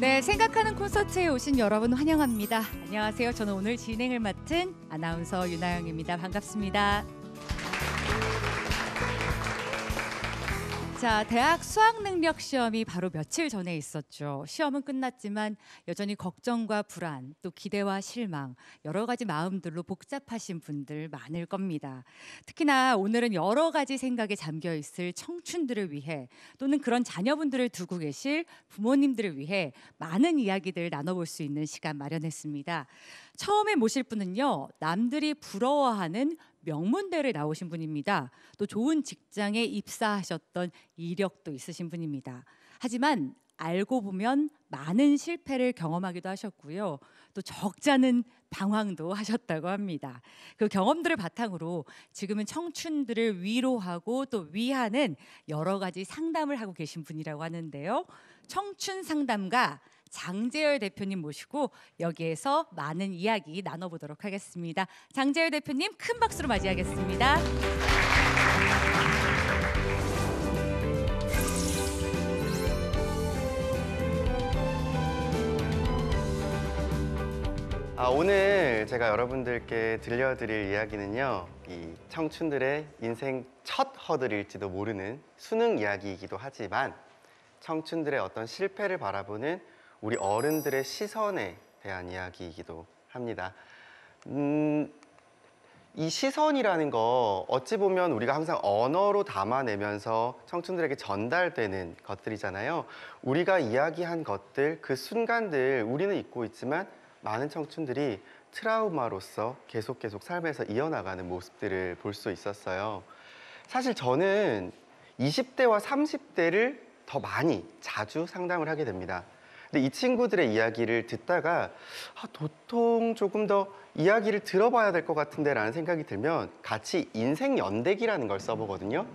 네, 생각하는 콘서트에 오신 여러분 환영합니다. 안녕하세요. 저는 오늘 진행을 맡은 아나운서 윤아영입니다. 반갑습니다. 자, 대학 수학능력 시험이 바로 며칠 전에 있었죠. 시험은 끝났지만 여전히 걱정과 불안, 또 기대와 실망, 여러 가지 마음들로 복잡하신 분들 많을 겁니다. 특히나 오늘은 여러 가지 생각에 잠겨 있을 청춘들을 위해 또는 그런 자녀분들을 두고 계실 부모님들을 위해 많은 이야기들 나눠볼 수 있는 시간 마련했습니다. 처음에 모실 분은요, 남들이 부러워하는 명문대를 나오신 분입니다. 또 좋은 직장에 입사하셨던 이력도 있으신 분입니다. 하지만 알고 보면 많은 실패를 경험하기도 하셨고요. 또 적잖은 방황도 하셨다고 합니다. 그 경험들을 바탕으로 지금은 청춘들을 위로하고 또 위하는 여러 가지 상담을 하고 계신 분이라고 하는데요. 청춘 상담가 장재열 대표님 모시고 여기에서 많은 이야기 나눠보도록 하겠습니다. 장재열 대표님 큰 박수로 맞이하겠습니다. 오늘 제가 여러분들께 들려드릴 이야기는요, 이 청춘들의 인생 첫 허들일지도 모르는 수능 이야기이기도 하지만 청춘들의 어떤 실패를 바라보는 우리 어른들의 시선에 대한 이야기이기도 합니다. 이 시선이라는 거 어찌 보면 우리가 항상 언어로 담아내면서 청춘들에게 전달되는 것들이잖아요. 우리가 이야기한 것들, 그 순간들 우리는 잊고 있지만 많은 청춘들이 트라우마로서 계속 삶에서 이어나가는 모습들을 볼 수 있었어요. 사실 저는 20대와 30대를 더 많이 자주 상담을 하게 됩니다. 근데 이 친구들의 이야기를 듣다가 도통 조금 더 이야기를 들어봐야 될 것 같은데 라는 생각이 들면 같이 인생 연대기라는 걸 써보거든요.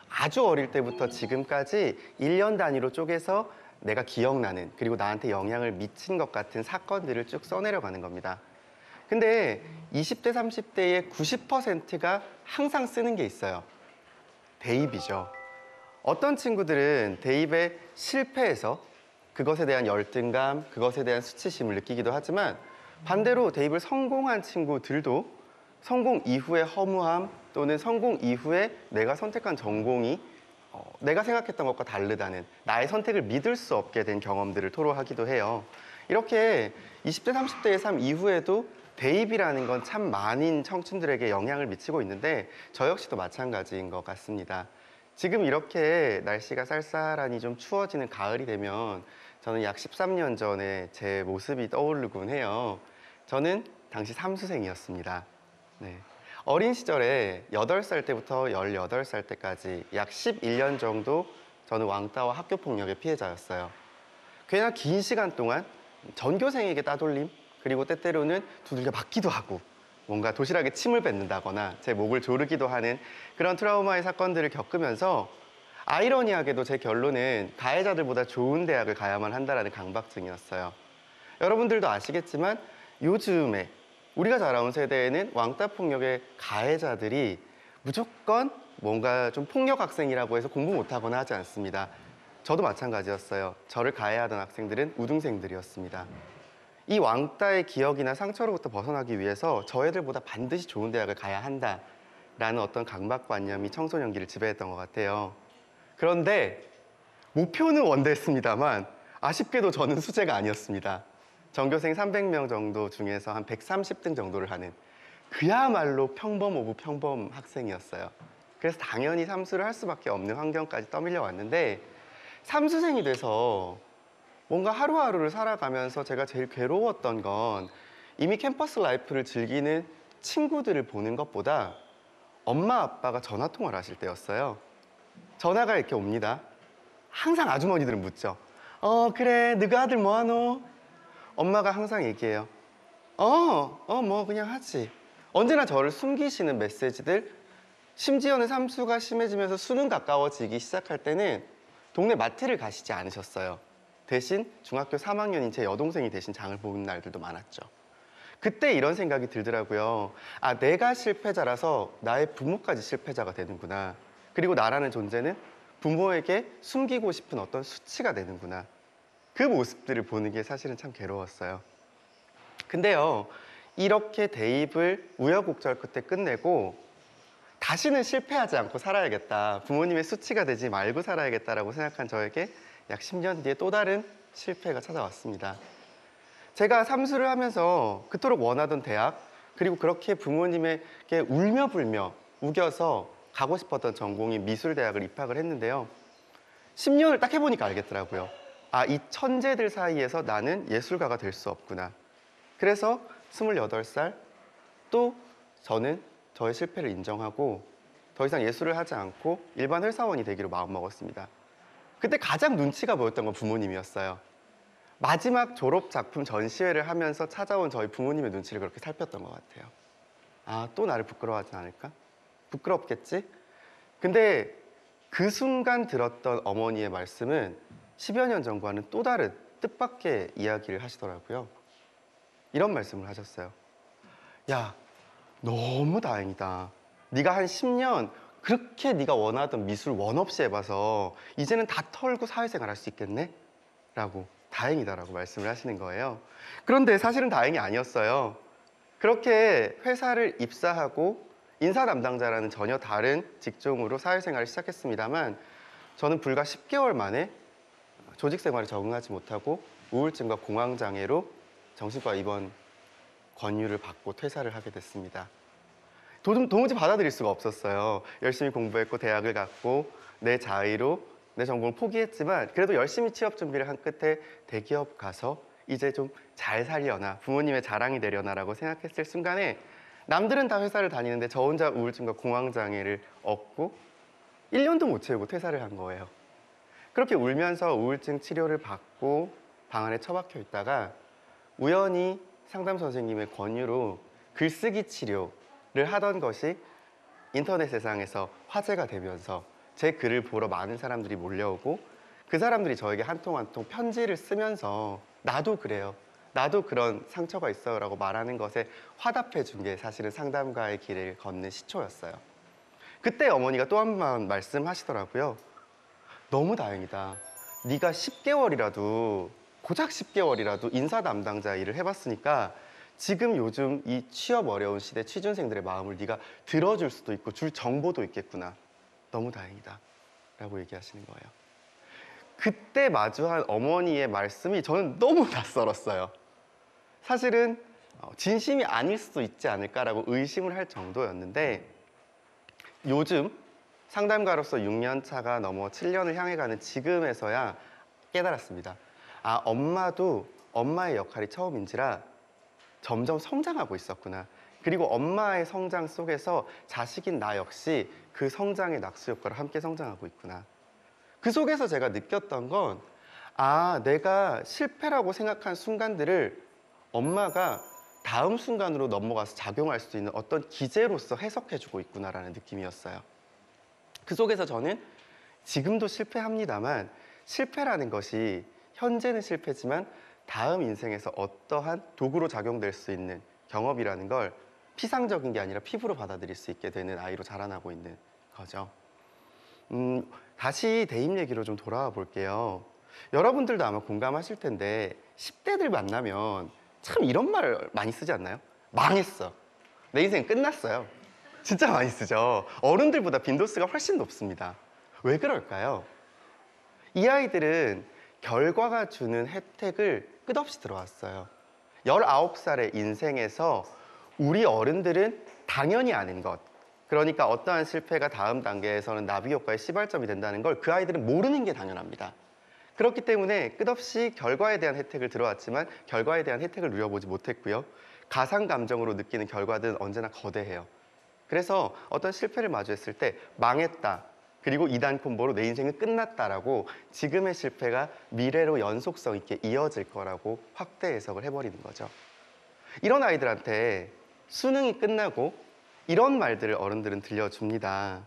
아주 어릴 때부터 지금까지 1년 단위로 쪼개서 내가 기억나는, 그리고 나한테 영향을 미친 것 같은 사건들을 쭉 써내려가는 겁니다. 근데 20대, 30대의 90%가 항상 쓰는 게 있어요. 대입이죠. 어떤 친구들은 대입에 실패해서 그것에 대한 열등감, 그것에 대한 수치심을 느끼기도 하지만 반대로 대입을 성공한 친구들도 성공 이후의 허무함 또는 성공 이후에 내가 선택한 전공이 내가 생각했던 것과 다르다는, 나의 선택을 믿을 수 없게 된 경험들을 토로하기도 해요. 이렇게 20대, 30대의 삶 이후에도 대입이라는 건 참 많은 청춘들에게 영향을 미치고 있는데 저 역시도 마찬가지인 것 같습니다. 지금 이렇게 날씨가 쌀쌀하니 좀 추워지는 가을이 되면 저는 약 13년 전에 제 모습이 떠오르곤 해요. 저는 당시 삼수생이었습니다. 네. 어린 시절에 8살 때부터 18살 때까지 약 11년 정도 저는 왕따와 학교폭력의 피해자였어요. 꽤나 긴 시간 동안 전교생에게 따돌림, 그리고 때때로는 두들겨 맞기도 하고 뭔가 도시락에 침을 뱉는다거나 제 목을 조르기도 하는 그런 트라우마의 사건들을 겪으면서 아이러니하게도 제 결론은 가해자들보다 좋은 대학을 가야만 한다는 강박증이었어요. 여러분들도 아시겠지만 요즘에 우리가 자라온 세대에는 왕따 폭력의 가해자들이 무조건 뭔가 좀 폭력 학생이라고 해서 공부 못하거나 하지 않습니다. 저도 마찬가지였어요. 저를 가해하던 학생들은 우등생들이었습니다. 이 왕따의 기억이나 상처로부터 벗어나기 위해서 저 애들보다 반드시 좋은 대학을 가야 한다라는 어떤 강박관념이 청소년기를 지배했던 것 같아요. 그런데 목표는 원대했습니다만 아쉽게도 저는 수재가 아니었습니다. 전교생 300명 정도 중에서 한 130등 정도를 하는 그야말로 평범 오브 평범 학생이었어요. 그래서 당연히 삼수를 할 수밖에 없는 환경까지 떠밀려 왔는데 삼수생이 돼서 뭔가 하루하루를 살아가면서 제가 제일 괴로웠던 건 이미 캠퍼스 라이프를 즐기는 친구들을 보는 것보다 엄마 아빠가 전화 통화를 하실 때였어요. 전화가 이렇게 옵니다. 항상 아주머니들은 묻죠. 그래, 너가 아들 뭐하노? 엄마가 항상 얘기해요. 뭐 그냥 하지. 언제나 저를 숨기시는 메시지들, 심지어는 삼수가 심해지면서 수능 가까워지기 시작할 때는 동네 마트를 가시지 않으셨어요. 대신 중학교 3학년인 제 여동생이 대신 장을 보는 날들도 많았죠. 그때 이런 생각이 들더라고요. 내가 실패자라서 나의 부모까지 실패자가 되는구나. 그리고 나라는 존재는 부모에게 숨기고 싶은 어떤 수치가 되는구나. 그 모습들을 보는 게 사실은 참 괴로웠어요. 근데요, 이렇게 대입을 우여곡절 끝에 끝내고 다시는 실패하지 않고 살아야겠다, 부모님의 수치가 되지 말고 살아야겠다라고 생각한 저에게 약 10년 뒤에 또 다른 실패가 찾아왔습니다. 제가 삼수를 하면서 그토록 원하던 대학, 그리고 그렇게 부모님에게 울며 불며 우겨서 가고 싶었던 전공이 미술대학을 입학을 했는데요. 10년을 딱 해보니까 알겠더라고요. 아, 이 천재들 사이에서 나는 예술가가 될 수 없구나. 그래서 28살 또 저는 저의 실패를 인정하고 더 이상 예술을 하지 않고 일반 회사원이 되기로 마음먹었습니다. 그때 가장 눈치가 보였던 건 부모님이었어요. 마지막 졸업 작품 전시회를 하면서 찾아온 저희 부모님의 눈치를 그렇게 살폈던 것 같아요. 아, 또 나를 부끄러워하지 않을까? 부끄럽겠지? 근데 그 순간 들었던 어머니의 말씀은 10여 년 전과는 또 다른 뜻밖의 이야기를 하시더라고요. 이런 말씀을 하셨어요. 야, 너무 다행이다. 네가 한 10년 그렇게 네가 원하던 미술 원 없이 해봐서 이제는 다 털고 사회생활 할 수 있겠네? 라고, 다행이다라고 말씀을 하시는 거예요. 그런데 사실은 다행이 아니었어요. 그렇게 회사를 입사하고 인사 담당자라는 전혀 다른 직종으로 사회생활을 시작했습니다만 저는 불과 10개월 만에 조직 생활에 적응하지 못하고 우울증과 공황장애로 정신과 입원 권유를 받고 퇴사를 하게 됐습니다. 도무지 받아들일 수가 없었어요. 열심히 공부했고 대학을 갔고 내 자의로 내 전공을 포기했지만 그래도 열심히 취업 준비를 한 끝에 대기업 가서 이제 좀 잘 살려나, 부모님의 자랑이 되려나라고 생각했을 순간에 남들은 다 회사를 다니는데 저 혼자 우울증과 공황장애를 얻고 1년도 못 채우고 퇴사를 한 거예요. 그렇게 울면서 우울증 치료를 받고 방 안에 처박혀 있다가 우연히 상담 선생님의 권유로 글쓰기 치료를 하던 것이 인터넷 세상에서 화제가 되면서 제 글을 보러 많은 사람들이 몰려오고 그 사람들이 저에게 한 통 한 통 편지를 쓰면서 나도 그래요, 나도 그런 상처가 있어요 라고 말하는 것에 화답해 준 게 사실은 상담가의 길을 걷는 시초였어요. 그때 어머니가 또 한 번 말씀하시더라고요. 너무 다행이다. 네가 10개월이라도, 고작 10개월이라도 인사 담당자 일을 해봤으니까 지금 요즘 이 취업 어려운 시대 취준생들의 마음을 네가 들어줄 수도 있고 줄 정보도 있겠구나. 너무 다행이다 라고 얘기하시는 거예요. 그때 마주한 어머니의 말씀이 저는 너무 낯설었어요. 사실은 진심이 아닐 수도 있지 않을까라고 의심을 할 정도였는데 요즘 상담가로서 6년 차가 넘어 7년을 향해 가는 지금에서야 깨달았습니다. 아, 엄마도 엄마의 역할이 처음인지라 점점 성장하고 있었구나. 그리고 엄마의 성장 속에서 자식인 나 역시 그 성장의 낙수 효과로 함께 성장하고 있구나. 그 속에서 제가 느꼈던 건, 아, 내가 실패라고 생각한 순간들을 엄마가 다음 순간으로 넘어가서 작용할 수 있는 어떤 기제로서 해석해주고 있구나라는 느낌이었어요. 그 속에서 저는 지금도 실패합니다만 실패라는 것이 현재는 실패지만 다음 인생에서 어떠한 도구로 작용될 수 있는 경험이라는 걸 피상적인 게 아니라 피부로 받아들일 수 있게 되는 아이로 자라나고 있는 거죠. 다시 대입 얘기로 좀 돌아와 볼게요. 여러분들도 아마 공감하실 텐데 10대들 만나면 참 이런 말 많이 쓰지 않나요? 망했어. 내 인생 끝났어요. 진짜 많이 쓰죠. 어른들보다 빈도수가 훨씬 높습니다. 왜 그럴까요? 이 아이들은 결과가 주는 혜택을 끝없이 들어왔어요. 19살의 인생에서 우리 어른들은 당연히 아는 것, 그러니까 어떠한 실패가 다음 단계에서는 나비 효과의 시발점이 된다는 걸 그 아이들은 모르는 게 당연합니다. 그렇기 때문에 끝없이 결과에 대한 혜택을 들어왔지만 결과에 대한 혜택을 누려보지 못했고요. 가상 감정으로 느끼는 결과들은 언제나 거대해요. 그래서 어떤 실패를 마주했을 때 망했다, 그리고 2단 콤보로 내 인생은 끝났다라고 지금의 실패가 미래로 연속성 있게 이어질 거라고 확대 해석을 해버리는 거죠. 이런 아이들한테 수능이 끝나고 이런 말들을 어른들은 들려줍니다.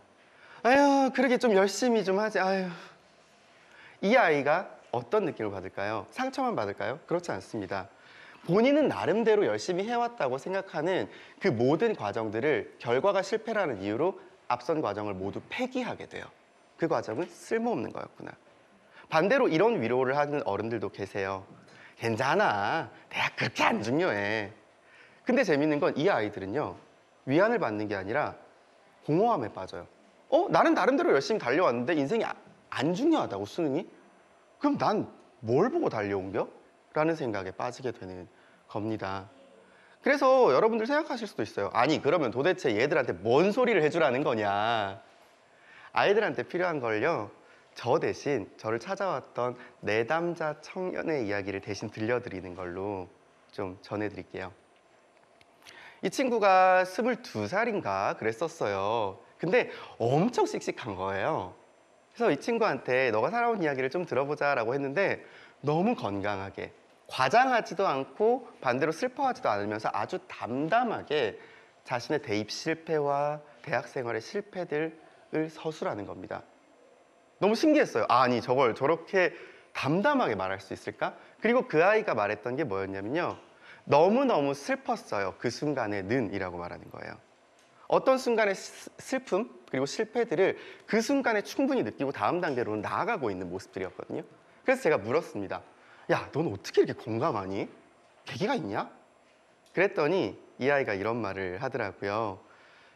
아유, 그러게 좀 열심히 좀 하지. 아유. 이 아이가 어떤 느낌을 받을까요? 상처만 받을까요? 그렇지 않습니다. 본인은 나름대로 열심히 해왔다고 생각하는 그 모든 과정들을 결과가 실패라는 이유로 앞선 과정을 모두 폐기하게 돼요. 그 과정은 쓸모없는 거였구나. 반대로 이런 위로를 하는 어른들도 계세요. 괜찮아. 대학 그렇게 안 중요해. 근데 재밌는 건 이 아이들은요. 위안을 받는 게 아니라 공허함에 빠져요. 나는 나름대로 열심히 달려왔는데 인생이 안 중요하다고 수능이? 그럼 난 뭘 보고 달려온겨? 라는 생각에 빠지게 되는 겁니다. 그래서 여러분들 생각하실 수도 있어요. 아니 그러면 도대체 얘들한테 뭔 소리를 해주라는 거냐. 아이들한테 필요한 걸요. 저 대신 저를 찾아왔던 내담자 청년의 이야기를 대신 들려드리는 걸로 좀 전해드릴게요. 이 친구가 22살인가 그랬었어요. 근데 엄청 씩씩한 거예요. 그래서 이 친구한테 너가 살아온 이야기를 좀 들어보자 라고 했는데 너무 건강하게 과장하지도 않고 반대로 슬퍼하지도 않으면서 아주 담담하게 자신의 대입 실패와 대학 생활의 실패들을 서술하는 겁니다. 너무 신기했어요. 아니 저걸 저렇게 담담하게 말할 수 있을까? 그리고 그 아이가 말했던 게 뭐였냐면요. 너무너무 슬펐어요. 그 순간에는 이라고 말하는 거예요. 어떤 순간의 슬픔 그리고 실패들을 그 순간에 충분히 느끼고 다음 단계로는 나아가고 있는 모습들이었거든요. 그래서 제가 물었습니다. 야, 넌 어떻게 이렇게 공감하니? 계기가 있냐? 그랬더니 이 아이가 이런 말을 하더라고요.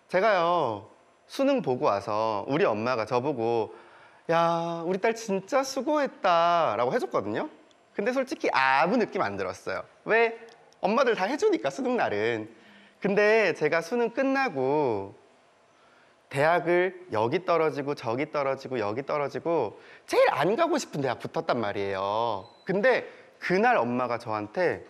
제가요 수능 보고 와서 우리 엄마가 저보고 야, 우리 딸 진짜 수고했다 라고 해줬거든요. 근데 솔직히 아무 느낌 안 들었어요. 왜? 엄마들 다 해주니까 수능날은. 근데 제가 수능 끝나고 대학을 여기 떨어지고 저기 떨어지고 여기 떨어지고 제일 안 가고 싶은 대학 붙었단 말이에요. 근데 그날 엄마가 저한테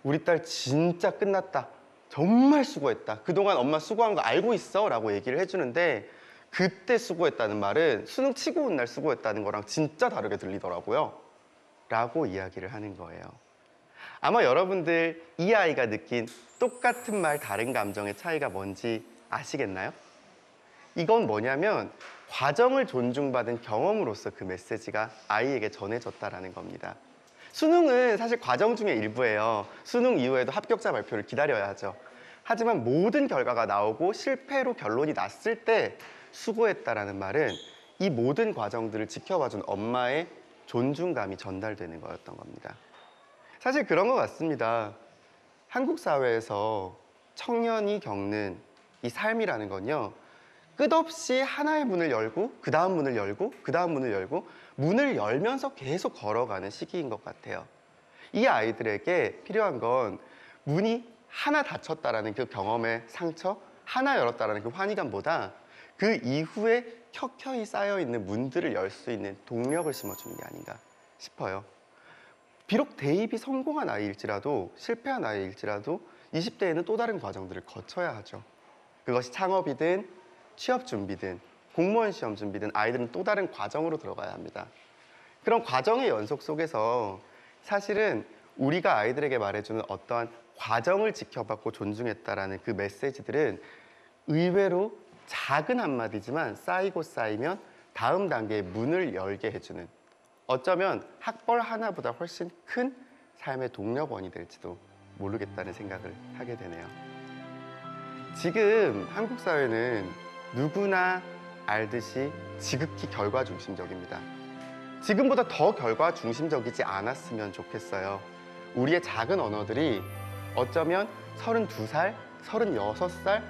우리 딸 진짜 끝났다. 정말 수고했다. 그동안 엄마 수고한 거 알고 있어? 라고 얘기를 해주는데 그때 수고했다는 말은 수능 치고 온 날 수고했다는 거랑 진짜 다르게 들리더라고요. 라고 이야기를 하는 거예요. 아마 여러분들 이 아이가 느낀 똑같은 말 다른 감정의 차이가 뭔지 아시겠나요? 이건 뭐냐면 과정을 존중받은 경험으로서 그 메시지가 아이에게 전해졌다라는 겁니다. 수능은 사실 과정 중의 일부예요. 수능 이후에도 합격자 발표를 기다려야 하죠. 하지만 모든 결과가 나오고 실패로 결론이 났을 때 수고했다라는 말은 이 모든 과정들을 지켜봐준 엄마의 존중감이 전달되는 거였던 겁니다. 사실 그런 것 같습니다. 한국 사회에서 청년이 겪는 이 삶이라는 건요. 끝없이 하나의 문을 열고 그 다음 문을 열고 그 다음 문을 열고 문을 열면서 계속 걸어가는 시기인 것 같아요. 이 아이들에게 필요한 건 문이 하나 닫혔다라는 그 경험의 상처, 하나 열었다라는 그 환희감보다 그 이후에 켜켜이 쌓여있는 문들을 열 수 있는 동력을 심어주는 게 아닌가 싶어요. 비록 대입이 성공한 아이일지라도 실패한 아이일지라도 20대에는 또 다른 과정들을 거쳐야 하죠. 그것이 창업이든 취업 준비든 공무원 시험 준비든 아이들은 또 다른 과정으로 들어가야 합니다. 그런 과정의 연속 속에서 사실은 우리가 아이들에게 말해주는 어떠한 과정을 지켜봤고 존중했다라는 그 메시지들은 의외로 작은 한마디지만 쌓이고 쌓이면 다음 단계의 문을 열게 해주는 어쩌면 학벌 하나보다 훨씬 큰 삶의 동력원이 될지도 모르겠다는 생각을 하게 되네요. 지금 한국 사회는 누구나 알듯이 지극히 결과 중심적입니다. 지금보다 더 결과 중심적이지 않았으면 좋겠어요. 우리의 작은 언어들이 어쩌면 32살, 36살,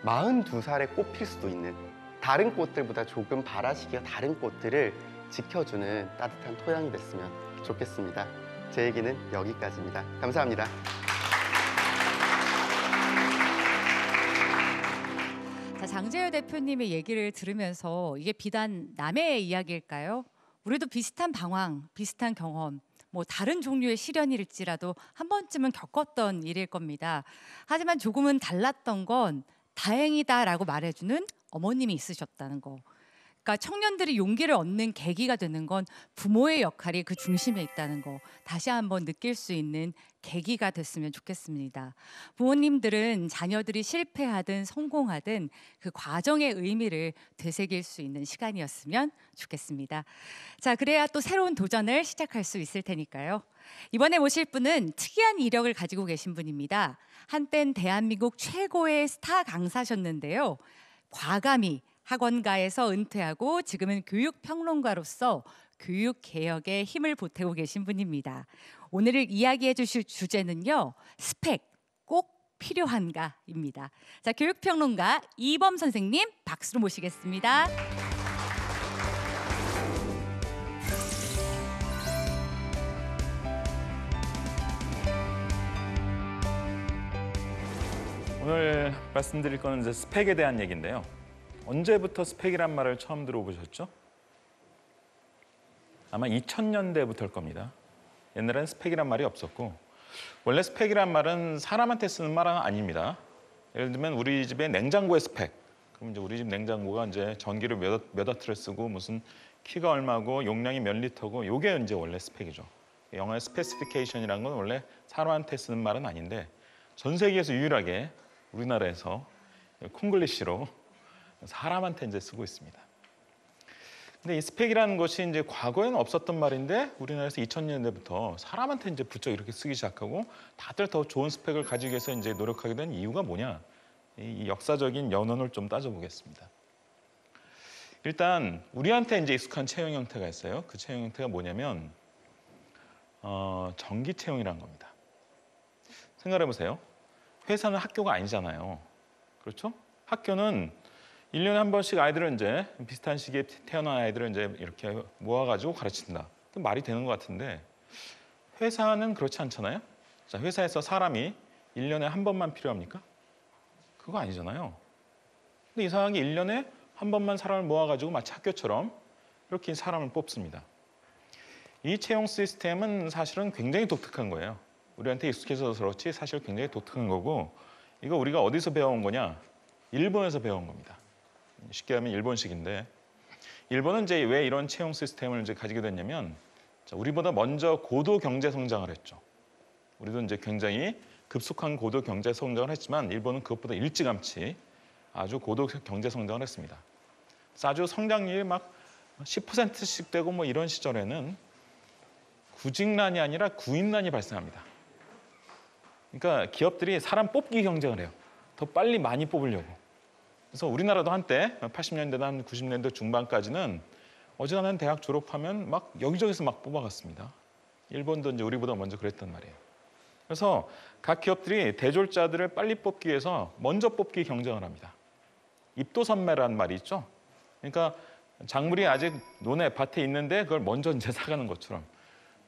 42살에 꽃필 수도 있는 다른 꽃들보다 조금 발화시기가 다른 꽃들을 지켜주는 따뜻한 토양이 됐으면 좋겠습니다. 제 얘기는 여기까지입니다. 감사합니다. 자, 장재열 대표님의 얘기를 들으면서 이게 비단 남의 이야기일까요? 우리도 비슷한 방황, 비슷한 경험, 뭐 다른 종류의 시련일지라도 한 번쯤은 겪었던 일일 겁니다. 하지만 조금은 달랐던 건 다행이다라고 말해주는 어머님이 있으셨다는 거. 그러니까 청년들이 용기를 얻는 계기가 되는 건 부모의 역할이 그 중심에 있다는 거 다시 한번 느낄 수 있는 계기가 됐으면 좋겠습니다. 부모님들은 자녀들이 실패하든 성공하든 그 과정의 의미를 되새길 수 있는 시간이었으면 좋겠습니다. 자, 그래야 또 새로운 도전을 시작할 수 있을 테니까요. 이번에 모실 분은 특이한 이력을 가지고 계신 분입니다. 한땐 대한민국 최고의 스타 강사셨는데요. 과감히 학원가에서 은퇴하고 지금은 교육평론가로서 교육 개혁에 힘을 보태고 계신 분입니다. 오늘 이야기해 주실 주제는요. 스펙 꼭 필요한가입니다. 자, 교육평론가 이범 선생님 박수로 모시겠습니다. 오늘 말씀드릴 거는 이제 스펙에 대한 얘기인데요. 언제부터 스펙이란 말을 처음 들어보셨죠? 아마 2000년대부터일 겁니다. 옛날엔 스펙이란 말이 없었고, 원래 스펙이란 말은 사람한테 쓰는 말은 아닙니다. 예를 들면 우리 집의 냉장고의 스펙. 그럼 이제 우리 집 냉장고가 이제 전기를 몇 와트를 쓰고 무슨 키가 얼마고 용량이 몇 리터고, 요게 이제 원래 스펙이죠. 영어의 스페시피케이션이라는 건 원래 사람한테 쓰는 말은 아닌데, 전 세계에서 유일하게 우리나라에서 콩글리시로 사람한테 이제 쓰고 있습니다. 근데 이 스펙이라는 것이 이제 과거에는 없었던 말인데 우리나라에서 2000년대부터 사람한테 이제 부쩍 이렇게 쓰기 시작하고, 다들 더 좋은 스펙을 가지기 위해서 이제 노력하게 된 이유가 뭐냐? 이 역사적인 연원을 좀 따져보겠습니다. 일단 우리한테 이제 익숙한 채용 형태가 있어요. 그 채용 형태가 뭐냐면 정기 채용이라는 겁니다. 생각해 보세요. 회사는 학교가 아니잖아요. 그렇죠? 학교는 1년에 한 번씩 아이들을 이제 비슷한 시기에 태어난 아이들을 이제 이렇게 모아가지고 가르친다. 말이 되는 것 같은데, 회사는 그렇지 않잖아요. 자, 회사에서 사람이 1년에 한 번만 필요합니까? 그거 아니잖아요. 근데 이상하게 1년에 한 번만 사람을 모아가지고 마치 학교처럼 이렇게 사람을 뽑습니다. 이 채용 시스템은 사실은 굉장히 독특한 거예요. 우리한테 익숙해서 그렇지 사실 굉장히 독특한 거고, 이거 우리가 어디서 배워온 거냐? 일본에서 배워온 겁니다. 쉽게 하면 일본식인데, 일본은 이제 왜 이런 채용 시스템을 이제 가지게 됐냐면, 자, 우리보다 먼저 고도 경제 성장을 했죠. 우리도 이제 굉장히 급속한 고도 경제 성장을 했지만 일본은 그것보다 일찌감치 아주 고도 경제 성장을 했습니다. 그래서 아주 성장률이 막 10%씩 되고 뭐 이런 시절에는 구직난이 아니라 구인난이 발생합니다. 그러니까 기업들이 사람 뽑기 경쟁을 해요. 더 빨리 많이 뽑으려고. 그래서 우리나라도 한때 80년대나 한 90년대 중반까지는 어지간한 대학 졸업하면 막 여기저기서 막 뽑아갔습니다. 일본도 이제 우리보다 먼저 그랬단 말이에요. 그래서 각 기업들이 대졸자들을 빨리 뽑기 위해서 먼저 뽑기 경쟁을 합니다. 입도선매라는 말이 있죠. 그러니까 작물이 아직 논에 밭에 있는데 그걸 먼저 이제 사가는 것처럼.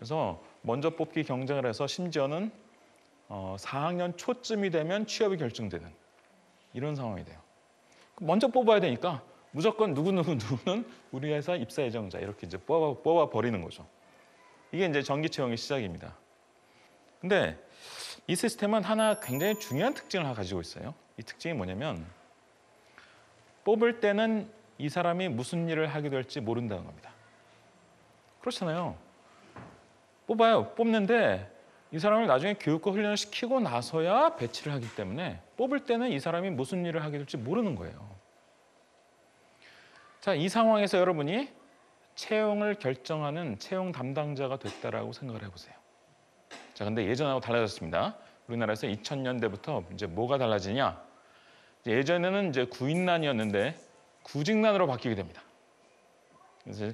그래서 먼저 뽑기 경쟁을 해서 심지어는 4학년 초쯤이 되면 취업이 결정되는 이런 상황이 돼요. 먼저 뽑아야 되니까 무조건 누구는 우리 회사 입사 예정자 이렇게 이제 뽑아 버리는 거죠. 이게 이제 정기 채용의 시작입니다. 근데 이 시스템은 하나 굉장히 중요한 특징을 하나 가지고 있어요. 이 특징이 뭐냐면, 뽑을 때는 이 사람이 무슨 일을 하게 될지 모른다는 겁니다. 그렇잖아요. 뽑는데 이 사람을 나중에 교육과 훈련을 시키고 나서야 배치를 하기 때문에 뽑을 때는 이 사람이 무슨 일을 하게 될지 모르는 거예요. 자, 이 상황에서 여러분이 채용을 결정하는 채용 담당자가 됐다라고 생각을 해보세요. 자, 근데 예전하고 달라졌습니다. 우리나라에서 2000년대부터 이제 뭐가 달라지냐? 예전에는 이제 구인난이었는데 구직난으로 바뀌게 됩니다. 그래서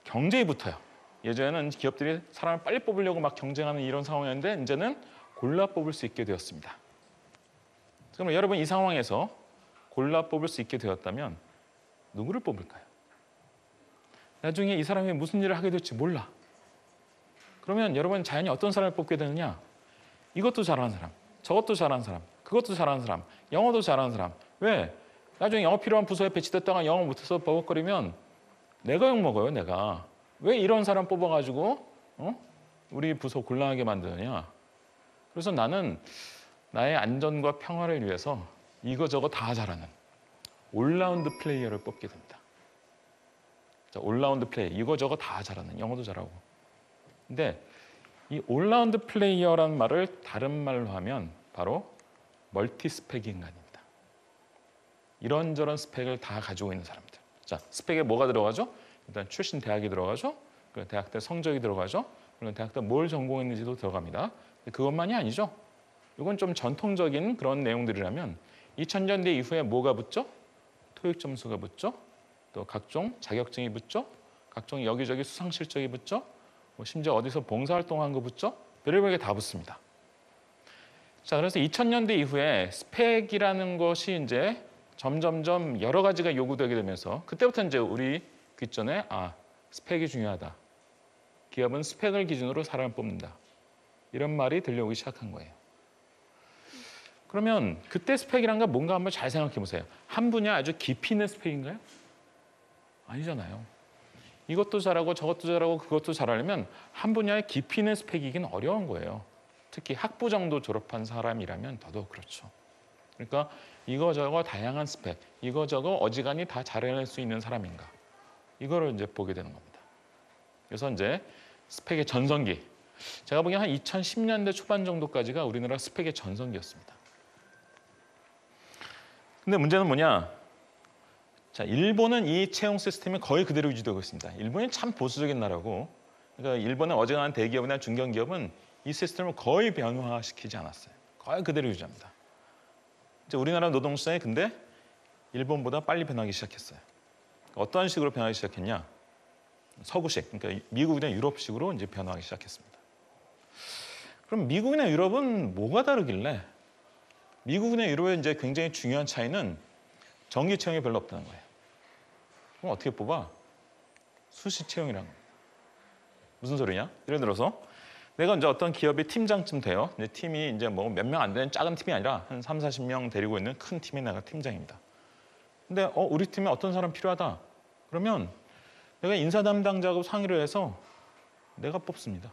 경쟁이 붙어요. 예전에는 기업들이 사람을 빨리 뽑으려고 막 경쟁하는 이런 상황이었는데 이제는 골라 뽑을 수 있게 되었습니다. 그럼 여러분 이 상황에서 골라 뽑을 수 있게 되었다면 누구를 뽑을까요? 나중에 이 사람이 무슨 일을 하게 될지 몰라. 그러면 여러분 자연히 어떤 사람을 뽑게 되느냐? 이것도 잘하는 사람, 저것도 잘하는 사람, 그것도 잘하는 사람, 영어도 잘하는 사람. 왜? 나중에 영어 필요한 부서에 배치됐다가 영어 못해서 버벅거리면 내가 욕먹어요, 내가. 왜 이런 사람 뽑아가지고 우리 부서 곤란하게 만드느냐? 그래서 나는 나의 안전과 평화를 위해서 이거저거 다 잘하는 올라운드 플레이어를 뽑게 됩니다. 자, 올라운드 플레이, 이거저거 다 잘하는, 영어도 잘하고. 근데 이 올라운드 플레이어라는 말을 다른 말로 하면 바로 멀티스펙 인간입니다. 이런저런 스펙을 다 가지고 있는 사람들. 자, 스펙에 뭐가 들어가죠? 일단 출신 대학이 들어가죠. 대학 때 성적이 들어가죠. 물론 대학 때 뭘 전공했는지도 들어갑니다. 그것만이 아니죠. 이건 좀 전통적인 그런 내용들이라면 2000년대 이후에 뭐가 붙죠? 토익 점수가 붙죠. 또 각종 자격증이 붙죠. 각종 여기저기 수상 실적이 붙죠. 뭐 심지어 어디서 봉사활동한 거 붙죠. 별의별 게 다 붙습니다. 자, 그래서 2000년대 이후에 스펙이라는 것이 이제 점점점 여러 가지가 요구되게 되면서 그때부터 이제 우리 귓전에 스펙이 중요하다. 기업은 스펙을 기준으로 사람을 뽑는다. 이런 말이 들려오기 시작한 거예요. 그러면 그때 스펙이란 건 뭔가 한번 잘 생각해 보세요. 한 분야 아주 깊이 있는 스펙인가요? 아니잖아요. 이것도 잘하고 저것도 잘하고 그것도 잘하려면 한 분야의 깊이 있는 스펙이긴 어려운 거예요. 특히 학부 정도 졸업한 사람이라면 더더욱 그렇죠. 그러니까 이거저거 다양한 스펙, 이거저거 어지간히 다 잘해낼 수 있는 사람인가. 이거를 이제 보게 되는 겁니다. 그래서 이제 스펙의 전성기. 제가 보기엔 한 2010년대 초반 정도까지가 우리나라 스펙의 전성기였습니다. 근데 문제는 뭐냐? 자, 일본은 이 채용 시스템이 거의 그대로 유지되고 있습니다. 일본이 참 보수적인 나라고, 그러니까 일본의 어지간한 대기업이나 중견기업은 이 시스템을 거의 변화시키지 않았어요. 거의 그대로 유지합니다. 이제 우리나라 노동시장이 근데 일본보다 빨리 변하기 시작했어요. 어떠한 식으로 변하기 시작했냐? 서구식, 그러니까 미국이나 유럽식으로 이제 변화하기 시작했습니다. 그럼 미국이나 유럽은 뭐가 다르길래? 미국이나 유럽의 이제 굉장히 중요한 차이는 정기 채용이 별로 없다는 거예요. 그럼 어떻게 뽑아? 수시 채용이라는 겁니다. 무슨 소리냐? 예를 들어서 내가 이제 어떤 기업의 팀장쯤 돼요. 이제 팀이 이제 뭐 몇 명 안 되는 작은 팀이 아니라 한 3, 40명 데리고 있는 큰 팀에 내가 팀장입니다. 근데 우리 팀에 어떤 사람 필요하다. 그러면 내가 인사 담당자하고 상의를 해서 내가 뽑습니다.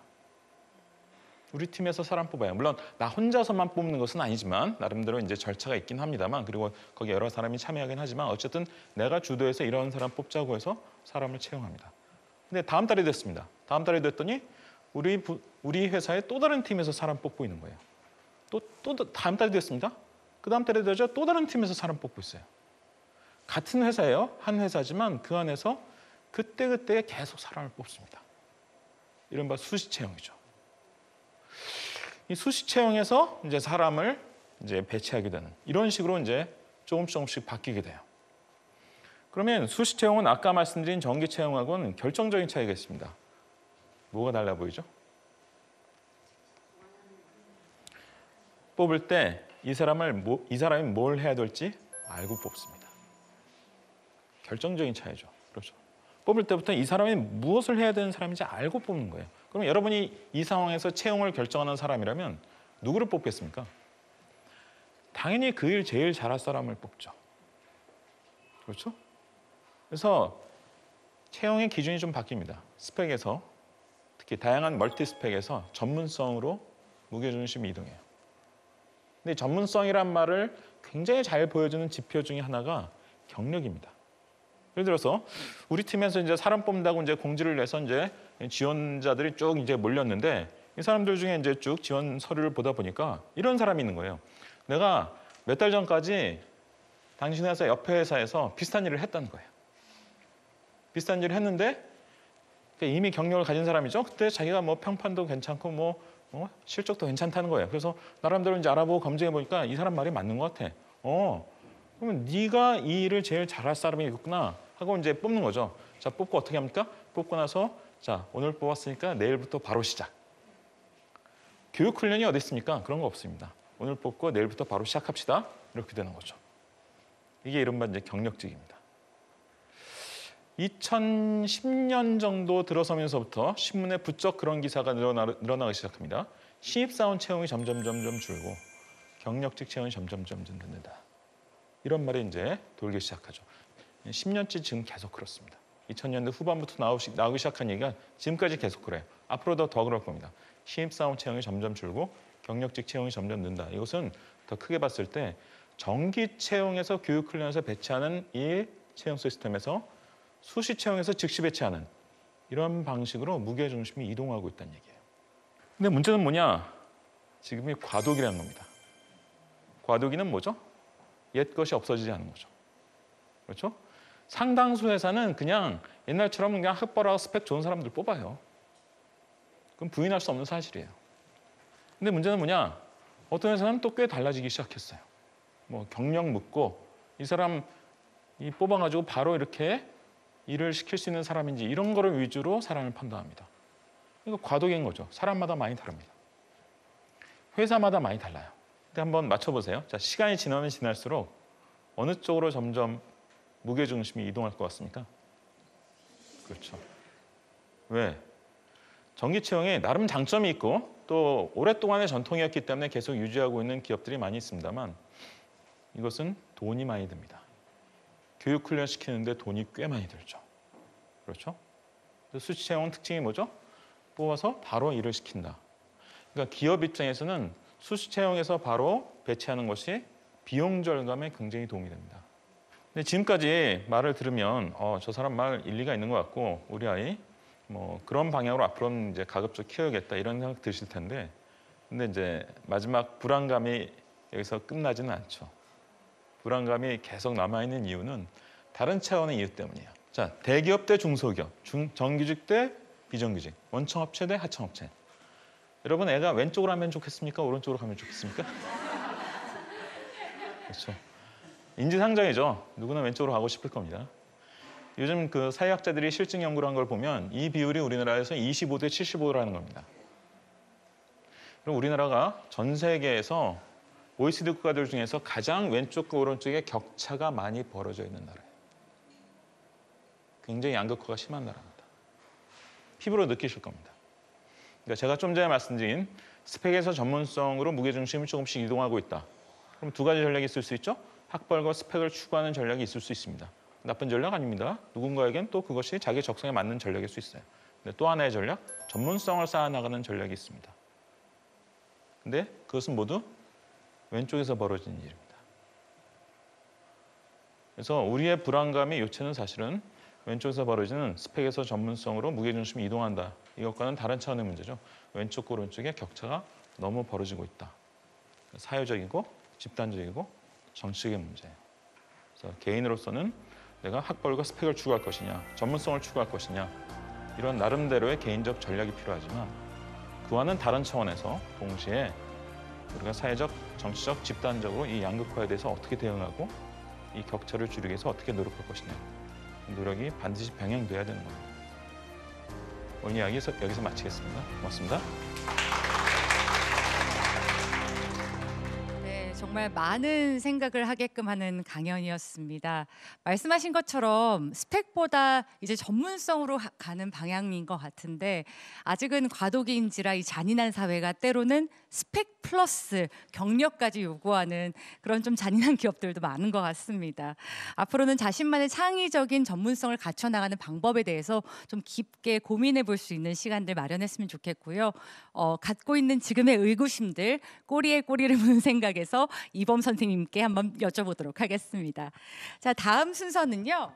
우리 팀에서 사람 뽑아요. 물론 나 혼자서만 뽑는 것은 아니지만 나름대로 이제 절차가 있긴 합니다만, 그리고 거기 여러 사람이 참여하긴 하지만 어쨌든 내가 주도해서 이런 사람 뽑자고 해서 사람을 채용합니다. 근데 다음 달이 됐습니다. 다음 달이 됐더니 우리 회사의 또 다른 팀에서 사람 뽑고 있는 거예요. 또 다음 달이 됐습니다. 그 다음 달이 되죠. 또 다른 팀에서 사람 뽑고 있어요. 같은 회사예요. 한 회사지만 그 안에서 그때그때 계속 사람을 뽑습니다. 이른바 수시 채용이죠. 이 수시 채용에서 이제 사람을 이제 배치하게 되는 이런 식으로 이제 조금씩 바뀌게 돼요. 그러면 수시 채용은 아까 말씀드린 정기 채용하고는 결정적인 차이가 있습니다. 뭐가 달라 보이죠? 뽑을 때 이 사람이 뭘 해야 될지 알고 뽑습니다. 결정적인 차이죠. 그렇죠. 뽑을 때부터 이 사람이 무엇을 해야 되는 사람인지 알고 뽑는 거예요. 그럼 여러분이 이 상황에서 채용을 결정하는 사람이라면 누구를 뽑겠습니까? 당연히 그 일 제일 잘할 사람을 뽑죠. 그렇죠? 그래서 채용의 기준이 좀 바뀝니다. 스펙에서, 특히 다양한 멀티 스펙에서 전문성으로 무게중심이 이동해요. 근데 전문성이란 말을 굉장히 잘 보여주는 지표 중에 하나가 경력입니다. 예를 들어서 우리 팀에서 이제 사람 뽑는다고 이제 공지를 내서 이제 지원자들이 쭉 이제 몰렸는데 이 사람들 중에 이제 쭉 지원 서류를 보다 보니까 이런 사람이 있는 거예요. 내가 몇 달 전까지 당신 회사 옆에 회사에서 비슷한 일을 했다는 거예요. 비슷한 일을 했는데 이미 경력을 가진 사람이죠. 그때 자기가 뭐 평판도 괜찮고 뭐 실적도 괜찮다는 거예요. 그래서 나름대로 이제 알아보고 검증해 보니까 이 사람 말이 맞는 것 같아. 그러면 네가 이 일을 제일 잘할 사람이겠구나 하고 이제 뽑는 거죠. 자, 뽑고 어떻게 합니까? 뽑고 나서 자, 오늘 뽑았으니까 내일부터 바로 시작. 교육 훈련이 어디 있습니까? 그런 거 없습니다. 오늘 뽑고 내일부터 바로 시작합시다. 이렇게 되는 거죠. 이게 이른바 이제 경력직입니다. 2010년 정도 들어서면서부터 신문에 부쩍 그런 기사가 늘어나기 시작합니다. 신입사원 채용이 점점 줄고 경력직 채용이 점점 는다. 이런 말이 이제 돌기 시작하죠. 10년째 지금 계속 그렇습니다. 2000년대 후반부터 나오기 시작한 얘기가 지금까지 계속 그래요. 앞으로도 더 그럴 겁니다. 신입사원 채용이 점점 줄고 경력직 채용이 점점 는다. 이것은 더 크게 봤을 때 정기 채용에서 교육 훈련에서 배치하는 이 채용 시스템에서 수시 채용에서 즉시 배치하는 이런 방식으로 무게중심이 이동하고 있다는 얘기예요. 근데 문제는 뭐냐? 지금이 과도기라는 겁니다. 과도기는 뭐죠? 옛 것이 없어지지 않는 거죠. 그렇죠? 상당수 회사는 그냥 옛날처럼 그냥 학벌하고 스펙 좋은 사람들 뽑아요. 그럼 부인할 수 없는 사실이에요. 근데 문제는 뭐냐? 어떤 회사는 또 꽤 달라지기 시작했어요. 뭐 경력 묻고 이 사람 뽑아가지고 바로 이렇게 일을 시킬 수 있는 사람인지 이런 거를 위주로 사람을 판단합니다. 이거 과도기인 거죠. 사람마다 많이 다릅니다. 회사마다 많이 달라요. 근데 한번 맞춰보세요. 자, 시간이 지나면 지날수록 어느 쪽으로 점점 무게중심이 이동할 것 같습니까? 그렇죠. 왜? 전기채용에 나름 장점이 있고 또 오랫동안의 전통이었기 때문에 계속 유지하고 있는 기업들이 많이 있습니다만 이것은 돈이 많이 듭니다. 교육 훈련 시키는데 돈이 꽤 많이 들죠. 그렇죠? 수시채용 특징이 뭐죠? 뽑아서 바로 일을 시킨다. 그러니까 기업 입장에서는 수시채용에서 바로 배치하는 것이 비용 절감에 굉장히 도움이 됩니다. 근데 지금까지 말을 들으면 저 사람 말 일리가 있는 것 같고 우리 아이 뭐 그런 방향으로 앞으로는 이제 가급적 키워야겠다 이런 생각 드실 텐데 근데 이제 마지막 불안감이 여기서 끝나지는 않죠. 불안감이 계속 남아있는 이유는 다른 차원의 이유 때문이에요. 자, 대기업 대 중소기업, 정규직 대 비정규직, 원청업체 대 하청업체. 여러분 애가 왼쪽으로 하면 좋겠습니까? 오른쪽으로 가면 좋겠습니까? 그렇죠. 인지상정이죠. 누구나 왼쪽으로 가고 싶을 겁니다. 요즘 그 사회학자들이 실증 연구를 한 걸 보면 이 비율이 우리나라에서 25대 75라는 겁니다. 그럼 우리나라가 전 세계에서 OECD 국가들 중에서 가장 왼쪽과 오른쪽에 격차가 많이 벌어져 있는 나라예요. 굉장히 양극화가 심한 나라입니다. 피부로 느끼실 겁니다. 그러니까 제가 좀 전에 말씀드린 스펙에서 전문성으로 무게중심을 조금씩 이동하고 있다. 그럼 두 가지 전략이 있을 수 있죠. 학벌과 스펙을 추구하는 전략이 있을 수 있습니다. 나쁜 전략 아닙니다. 누군가에겐 또 그것이 자기 적성에 맞는 전략일 수 있어요. 근데 또 하나의 전략, 전문성을 쌓아나가는 전략이 있습니다. 근데 그것은 모두 왼쪽에서 벌어진 일입니다. 그래서 우리의 불안감의 요체는 사실은 왼쪽에서 벌어지는 스펙에서 전문성으로 무게중심이 이동한다. 이것과는 다른 차원의 문제죠. 왼쪽과 오른쪽의 격차가 너무 벌어지고 있다. 사회적이고 집단적이고 정치적인 문제예요. 그래서 개인으로서는 내가 학벌과 스펙을 추구할 것이냐, 전문성을 추구할 것이냐 이런 나름대로의 개인적 전략이 필요하지만 그와는 다른 차원에서 동시에 우리가 사회적, 정치적, 집단적으로 이 양극화에 대해서 어떻게 대응하고 이 격차를 줄이기 위해서 어떻게 노력할 것이냐 노력이 반드시 병행돼야 되는 겁니다. 오늘 이야기 여기서 마치겠습니다. 고맙습니다. 네, 정말 많은 생각을 하게끔 하는 강연이었습니다. 말씀하신 것처럼 스펙보다 이제 전문성으로 가는 방향인 것 같은데 아직은 과도기인지라 이 잔인한 사회가 때로는 스펙 플러스 경력까지 요구하는 그런 좀 잔인한 기업들도 많은 것 같습니다. 앞으로는 자신만의 창의적인 전문성을 갖춰나가는 방법에 대해서 좀 깊게 고민해 볼 수 있는 시간들 마련했으면 좋겠고요. 갖고 있는 지금의 의구심들 꼬리에 꼬리를 무는 생각에서 이범 선생님께 한번 여쭤보도록 하겠습니다. 자, 다음 순서는요.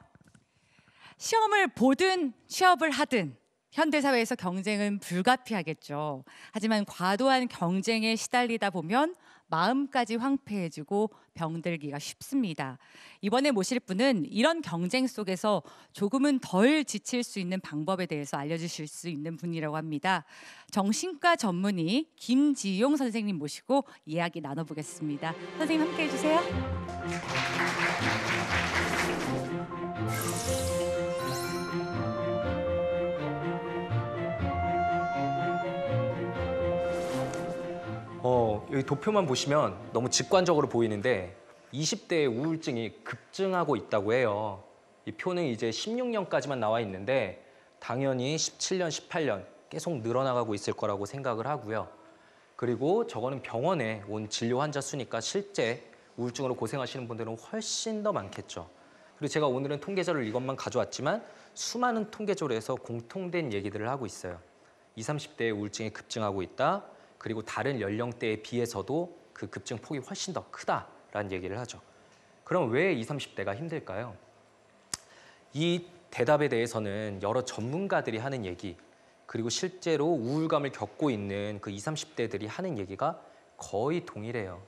시험을 보든 취업을 하든 현대사회에서 경쟁은 불가피하겠죠. 하지만 과도한 경쟁에 시달리다 보면 마음까지 황폐해지고 병들기가 쉽습니다. 이번에 모실 분은 이런 경쟁 속에서 조금은 덜 지칠 수 있는 방법에 대해서 알려주실 수 있는 분이라고 합니다. 정신과 전문의 김지용 선생님 모시고 이야기 나눠보겠습니다. 선생님 함께해 주세요. 여기 도표만 보시면 너무 직관적으로 보이는데 20대의 우울증이 급증하고 있다고 해요. 이 표는 이제 16년까지만 나와 있는데 당연히 17년, 18년 계속 늘어나가고 있을 거라고 생각을 하고요. 그리고 저거는 병원에 온 진료 환자 수니까 실제 우울증으로 고생하시는 분들은 훨씬 더 많겠죠. 그리고 제가 오늘은 통계자료를 이것만 가져왔지만 수많은 통계자료에서 공통된 얘기들을 하고 있어요. 20, 30대의 우울증이 급증하고 있다. 그리고 다른 연령대에 비해서도 그 급증 폭이 훨씬 더 크다라는 얘기를 하죠. 그럼 왜 20, 30대가 힘들까요? 이 대답에 대해서는 여러 전문가들이 하는 얘기, 그리고 실제로 우울감을 겪고 있는 그 20, 30대들이 하는 얘기가 거의 동일해요.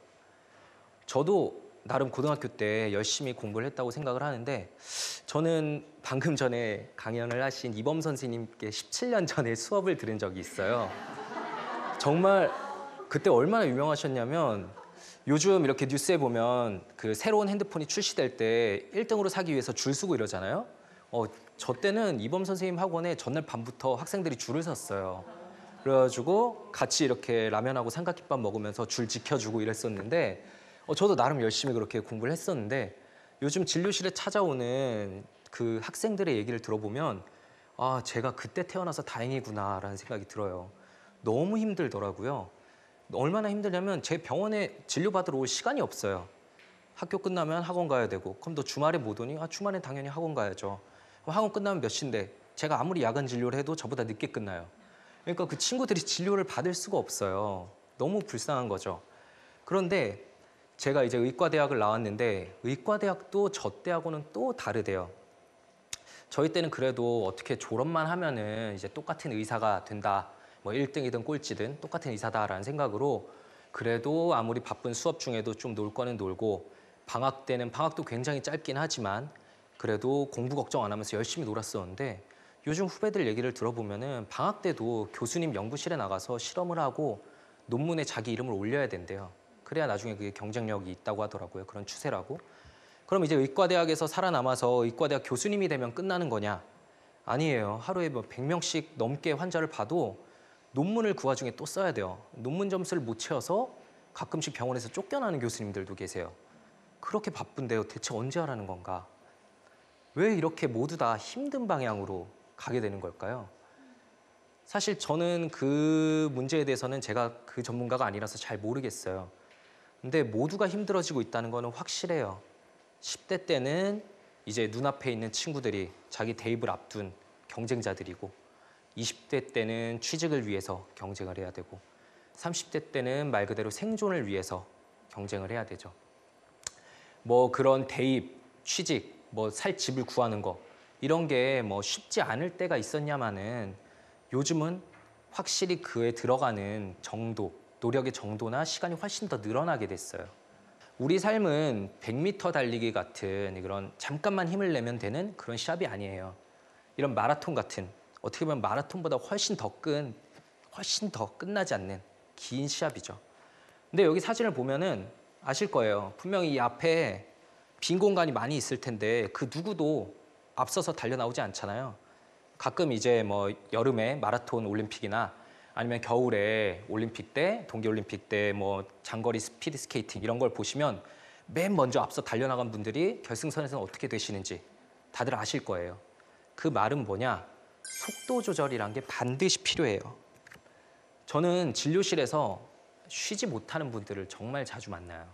저도 나름 고등학교 때 열심히 공부를 했다고 생각을 하는데 저는 방금 전에 강연을 하신 이범 선생님께 17년 전에 수업을 들은 적이 있어요. 정말 그때 얼마나 유명하셨냐면 요즘 이렇게 뉴스에 보면 그 새로운 핸드폰이 출시될 때 1등으로 사기 위해서 줄 서고 이러잖아요. 저 때는 이범 선생님 학원에 전날 밤부터 학생들이 줄을 섰어요. 그래가지고 같이 이렇게 라면하고 삼각김밥 먹으면서 줄 지켜주고 이랬었는데 저도 나름 열심히 그렇게 공부를 했었는데 요즘 진료실에 찾아오는 그 학생들의 얘기를 들어보면 아, 제가 그때 태어나서 다행이구나라는 생각이 들어요. 너무 힘들더라고요. 얼마나 힘들냐면 제 병원에 진료받으러 올 시간이 없어요. 학교 끝나면 학원 가야 되고 그럼 또 주말에 못 오니? 아, 주말엔 당연히 학원 가야죠. 그럼 학원 끝나면 몇 시인데 제가 아무리 야간 진료를 해도 저보다 늦게 끝나요. 그러니까 그 친구들이 진료를 받을 수가 없어요. 너무 불쌍한 거죠. 그런데 제가 이제 의과대학을 나왔는데 의과대학도 저 때하고는 또 다르대요. 저희 때는 그래도 어떻게 졸업만 하면은 이제 똑같은 의사가 된다. 뭐 1등이든 꼴찌든 똑같은 의사다라는 생각으로 그래도 아무리 바쁜 수업 중에도 좀 놀 거는 놀고 방학 때는 방학도 굉장히 짧긴 하지만 그래도 공부 걱정 안 하면서 열심히 놀았었는데 요즘 후배들 얘기를 들어보면은 방학 때도 교수님 연구실에 나가서 실험을 하고 논문에 자기 이름을 올려야 된대요. 그래야 나중에 그게 경쟁력이 있다고 하더라고요. 그런 추세라고. 그럼 이제 의과대학에서 살아남아서 의과대학 교수님이 되면 끝나는 거냐? 아니에요. 하루에 뭐 100명씩 넘게 환자를 봐도 논문을 그 와중에 또 써야 돼요. 논문 점수를 못 채워서 가끔씩 병원에서 쫓겨나는 교수님들도 계세요. 그렇게 바쁜데요. 대체 언제 하라는 건가? 왜 이렇게 모두 다 힘든 방향으로 가게 되는 걸까요? 사실 저는 그 문제에 대해서는 제가 그 전문가가 아니라서 잘 모르겠어요. 근데 모두가 힘들어지고 있다는 거는 확실해요. 10대 때는 이제 눈앞에 있는 친구들이 자기 대입을 앞둔 경쟁자들이고 20대 때는 취직을 위해서 경쟁을 해야 되고 30대 때는 말 그대로 생존을 위해서 경쟁을 해야 되죠. 뭐 그런 대입, 취직, 뭐 살 집을 구하는 거 이런 게 뭐 쉽지 않을 때가 있었냐마는 요즘은 확실히 그에 들어가는 정도, 노력의 정도나 시간이 훨씬 더 늘어나게 됐어요. 우리 삶은 100m 달리기 같은 그런 잠깐만 힘을 내면 되는 그런 시합이 아니에요. 이런 마라톤 같은 어떻게 보면 마라톤보다 훨씬 더 끝나지 않는 긴 시합이죠. 근데 여기 사진을 보면은 아실 거예요. 분명히 이 앞에 빈 공간이 많이 있을 텐데 그 누구도 앞서서 달려나오지 않잖아요. 가끔 이제 뭐 여름에 마라톤 올림픽이나 아니면 겨울에 올림픽 때, 동계올림픽 때 뭐 장거리 스피드 스케이팅 이런 걸 보시면 맨 먼저 앞서 달려나간 분들이 결승선에서는 어떻게 되시는지 다들 아실 거예요. 그 말은 뭐냐? 속도 조절이란 게 반드시 필요해요. 저는 진료실에서 쉬지 못하는 분들을 정말 자주 만나요.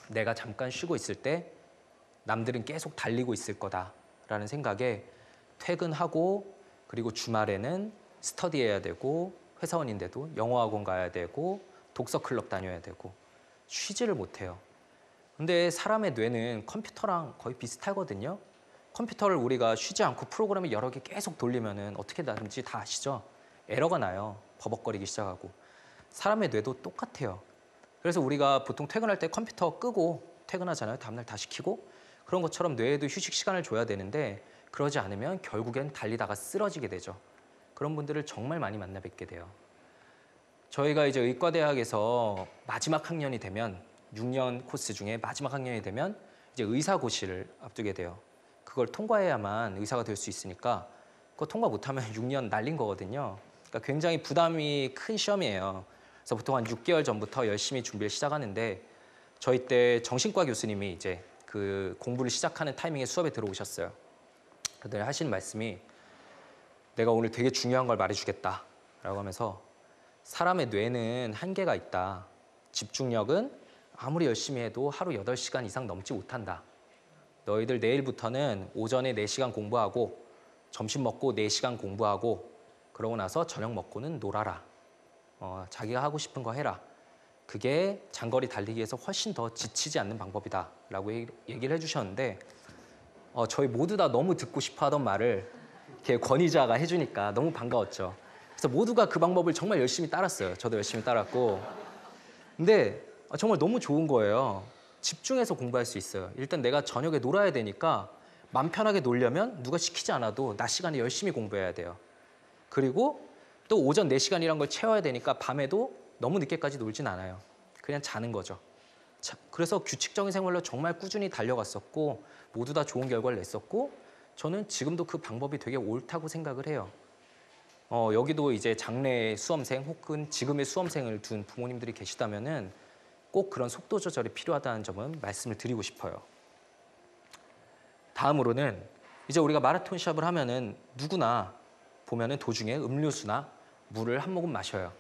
내가 잠깐 쉬고 있을 때 남들은 계속 달리고 있을 거다라는 생각에 퇴근하고 그리고 주말에는 스터디해야 되고 회사원인데도 영어학원 가야 되고 독서 클럽 다녀야 되고 쉬지를 못해요. 근데 사람의 뇌는 컴퓨터랑 거의 비슷하거든요. 컴퓨터를 우리가 쉬지 않고 프로그램을 여러 개 계속 돌리면은 어떻게 되는지 다 아시죠? 에러가 나요. 버벅거리기 시작하고. 사람의 뇌도 똑같아요. 그래서 우리가 보통 퇴근할 때 컴퓨터 끄고 퇴근하잖아요. 다음날 다시 켜고. 그런 것처럼 뇌에도 휴식 시간을 줘야 되는데 그러지 않으면 결국엔 달리다가 쓰러지게 되죠. 그런 분들을 정말 많이 만나 뵙게 돼요. 저희가 이제 의과대학에서 마지막 학년이 되면 6년 코스 중에 마지막 학년이 되면 이제 의사고시를 앞두게 돼요. 그걸 통과해야만 의사가 될 수 있으니까 그거 통과 못하면 6년 날린 거거든요. 그러니까 굉장히 부담이 큰 시험이에요. 그래서 보통 한 6개월 전부터 열심히 준비를 시작하는데 저희 때 정신과 교수님이 이제 그 공부를 시작하는 타이밍에 수업에 들어오셨어요. 그들 하신 말씀이 내가 오늘 되게 중요한 걸 말해주겠다 라고 하면서 사람의 뇌는 한계가 있다. 집중력은 아무리 열심히 해도 하루 8시간 이상 넘지 못한다. 너희들 내일부터는 오전에 4시간 공부하고 점심 먹고 4시간 공부하고 그러고 나서 저녁 먹고는 놀아라. 자기가 하고 싶은 거 해라. 그게 장거리 달리기에서 훨씬 더 지치지 않는 방법이다 라고 얘기를 해주셨는데 저희 모두 다 너무 듣고 싶어 하던 말을 이렇게 권위자가 해주니까 너무 반가웠죠. 그래서 모두가 그 방법을 정말 열심히 따랐어요. 저도 열심히 따랐고. 근데 정말 너무 좋은 거예요. 집중해서 공부할 수 있어요. 일단 내가 저녁에 놀아야 되니까 맘 편하게 놀려면 누가 시키지 않아도 낮 시간에 열심히 공부해야 돼요. 그리고 또 오전 4시간이란 걸 채워야 되니까 밤에도 너무 늦게까지 놀진 않아요. 그냥 자는 거죠. 그래서 규칙적인 생활로 정말 꾸준히 달려갔었고 모두 다 좋은 결과를 냈었고 저는 지금도 그 방법이 되게 옳다고 생각을 해요. 여기도 이제 장래의 수험생 혹은 지금의 수험생을 둔 부모님들이 계시다면은 꼭 그런 속도 조절이 필요하다는 점은 말씀을 드리고 싶어요. 다음으로는 이제 우리가 마라톤 시합을 하면은 누구나 보면은 도중에 음료수나 물을 한 모금 마셔요.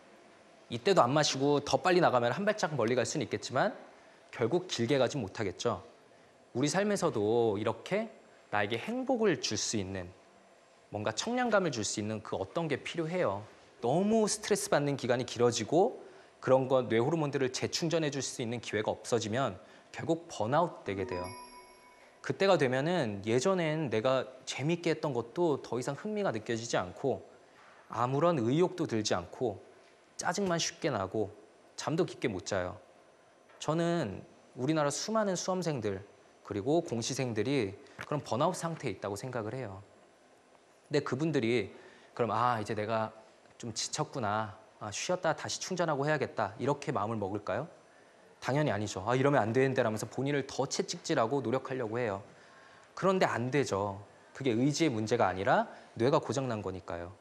이때도 안 마시고 더 빨리 나가면 한 발짝 멀리 갈 수는 있겠지만 결국 길게 가지 못하겠죠. 우리 삶에서도 이렇게 나에게 행복을 줄 수 있는 뭔가 청량감을 줄 수 있는 그 어떤 게 필요해요. 너무 스트레스 받는 기간이 길어지고 그런 거 뇌 호르몬들을 재충전해 줄 수 있는 기회가 없어지면 결국 번아웃 되게 돼요. 그때가 되면은 예전엔 내가 재밌게 했던 것도 더 이상 흥미가 느껴지지 않고 아무런 의욕도 들지 않고 짜증만 쉽게 나고 잠도 깊게 못 자요. 저는 우리나라 수많은 수험생들 그리고 공시생들이 그런 번아웃 상태에 있다고 생각을 해요. 근데 그분들이 그럼 이제 내가 좀 지쳤구나. 쉬었다 다시 충전하고 해야겠다. 이렇게 마음을 먹을까요? 당연히 아니죠. 이러면 안 되는데 라면서 본인을 더 채찍질하고 노력하려고 해요. 그런데 안 되죠. 그게 의지의 문제가 아니라 뇌가 고장난 거니까요.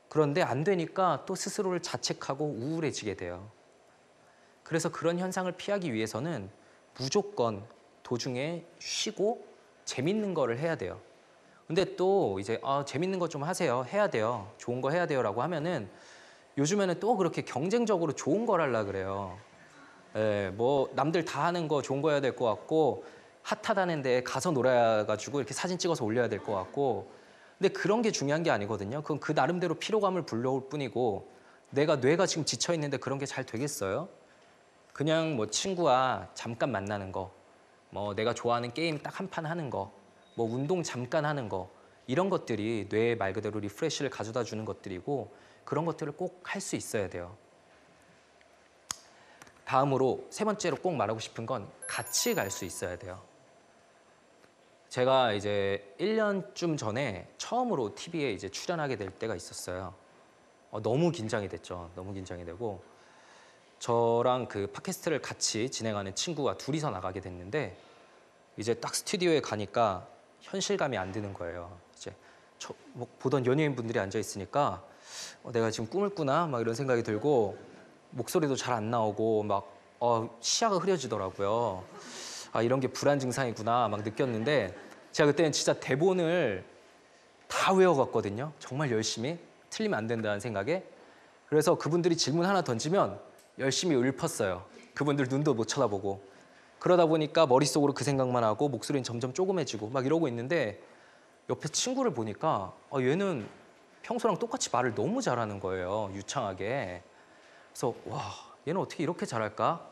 그런데 안 되니까 또 스스로를 자책하고 우울해지게 돼요. 그래서 그런 현상을 피하기 위해서는 무조건 도중에 쉬고 재밌는 거를 해야 돼요. 근데 또 이제 재밌는 거 좀 하세요. 해야 돼요. 좋은 거 해야 돼요라고 하면은 요즘에는 또 그렇게 경쟁적으로 좋은 걸 하려고 그래요. 뭐 남들 다 하는 거 좋은 거 해야 될 것 같고 핫하다는 데 가서 놀아야 가지고 이렇게 사진 찍어서 올려야 될 것 같고 근데 그런 게 중요한 게 아니거든요. 그건 그 나름대로 피로감을 불러올 뿐이고 뇌가 지금 지쳐 있는데 그런 게 잘 되겠어요? 그냥 뭐 친구와 잠깐 만나는 거, 뭐 내가 좋아하는 게임 딱 한 판 하는 거, 뭐 운동 잠깐 하는 거 이런 것들이 뇌에 말 그대로 리프레시를 가져다 주는 것들이고 그런 것들을 꼭 할 수 있어야 돼요. 다음으로 세 번째로 꼭 말하고 싶은 건 같이 갈 수 있어야 돼요. 제가 이제 1년쯤 전에 처음으로 TV에 이제 출연하게 될 때가 있었어요. 너무 긴장이 됐죠. 너무 긴장이 되고 저랑 그 팟캐스트를 같이 진행하는 친구가 둘이서 나가게 됐는데 이제 딱 스튜디오에 가니까 현실감이 안 드는 거예요. 이제 뭐 보던 연예인분들이 앉아 있으니까 내가 지금 꿈을 꾸나 막 이런 생각이 들고 목소리도 잘 안 나오고 막 시야가 흐려지더라고요. 이런 게 불안 증상이구나 막 느꼈는데 제가 그때는 진짜 대본을 다 외워갔거든요. 정말 열심히 틀리면 안 된다는 생각에. 그래서 그분들이 질문 하나 던지면 열심히 읊었어요. 그분들 눈도 못 쳐다보고. 그러다 보니까 머릿속으로 그 생각만 하고 목소리는 점점 조그매지고 막 이러고 있는데 옆에 친구를 보니까 얘는 평소랑 똑같이 말을 너무 잘하는 거예요. 유창하게. 그래서 와, 얘는 어떻게 이렇게 잘할까?